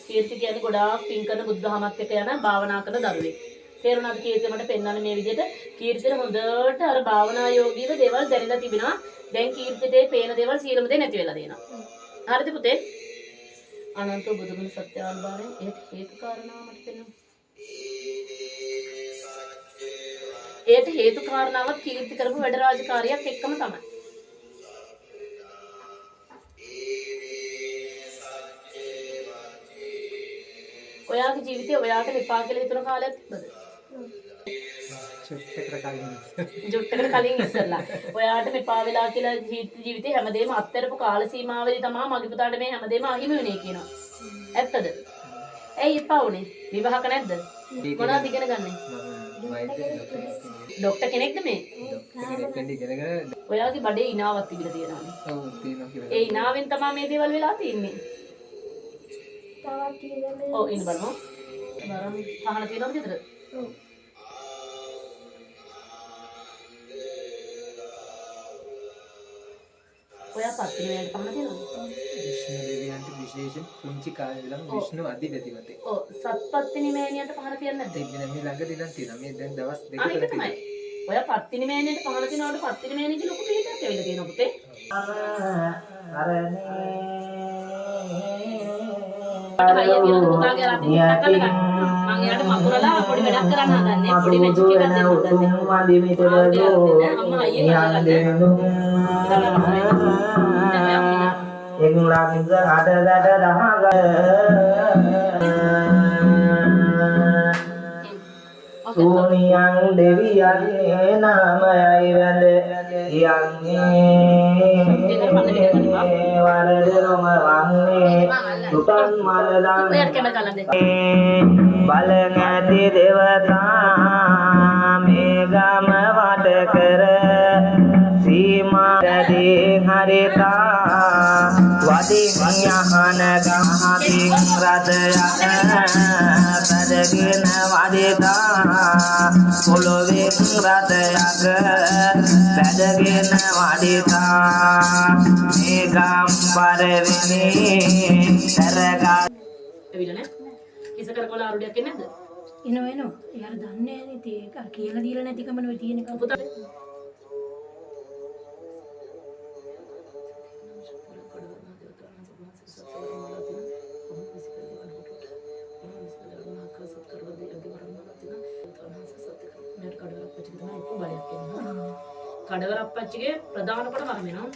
කීර්ති කියන්නේ ගොඩාක් පින් කරන බුද්ධහමත් එක්ක යන භාවනා කරන දරුවෙක්. තේරුණාද කීර්ති මට පෙන්වන්න මේ විදිහට කීර්තිට හොඳට අර භාවනා යෝගීව දේවල් දැනෙලා තිබෙනවා. දැන් කීර්තිට පේන දේවල් සියලුම දේ නැති වෙලා දෙනවා. හරිද පුතේ? අනන්ත බුදුගුණ සත්‍යානුභවයෙන් ඒත් හේතු කාරණා මට පෙන්වන්න. ඒට හේතු කාරණාවක් කීර්ති කරපු වැඩ රාජකාරියක් එක්කම තමයි. ඔයාගේ ජීවිතේ ඔයාට විපාක කියලා හිතන කාලයක් තිබ්බද? ජොට්ටකට කලින් ඉස්සෙල්ලා. ඔයාට විපාක වෙලා කියලා ජීවිතේ හැමදේම අත්හැරපු කාල සීමාවෙදී තමයි මගේ පුතාට මේ හැමදේම අහිමි වුණේ කියනවා. ඇත්තද? ඇයි එපා වුනේ? විවාහක නැද්ද? මොනවද ඉගෙන ගන්නේ? ડોක්ටර් කෙනෙක්ද මේ? ඔයාගේ බඩේ ඉනාවක් තිබිලා තියෙනවානේ. ඔව් තියෙනවා කියලා. ඒ ඉනාවෙන් තමයි මේ දේවල් වෙලා තින්නේ. ඔව් ඉන්න බලමු. බරම් පහන තියෙනවද ගෙදර? ඔව්. ඔයා පත්තිනේට පහන තියෙනවද? විෂ්ණු දෙවියන්ට විශේෂ පුංචි කාලේ ඉඳලම විෂ්ණු අධිපතිවතේ. ඔව් සත්පත්තිනි මෑණියන්ට පහන තියන්නේ නැද්ද? තිබ්බේ මේ ළඟදී නම් තියෙනවා. මේ දැන් දවස් දෙකකට තියෙනවා. ඔයා පත්තිනි මෑණියන්ට පහන තියනකොට පත්තිනි මෑණියන්ගේ ලොකු පිටක් ඇවිල්ලා තියෙනවා පුතේ. අයියා කියන පුතාගේ රාත්‍රී පිටක් කරලා ගන්න. මම එයාට මකුරලා පොඩි වැඩක් කරන්න හදන්නේ. පොඩි මැජික් එකක් දෙන්න හදන්නේ. අම්මා අයියා සූනියං දෙවියන්ගේ නාමයයි වැඳ යන්නේ වරදොම වන්නේ සුතන් මලදන් බලං ඇති දේවතා මේ ගම වට කර සීමාදී හරිතා වදින් යහන ගහකින් රතයක් පදගෙන වදිතා පොළොවෙන් රතයක් පැදගෙන වදිතා මේ ගම් පරවිනේ සරගා එවිලනේ ඉසකර කොළ ආරුඩයක් එන්නේ නැද්ද? එනවා යාර දන්නේ නැහැ නේ ඒක කියලා දීලා නැතිකමනේ ඔය තියෙන එක පුතා කඩවරප්පච්චිගේ ප්‍රධාන කොට වරම වෙනවා.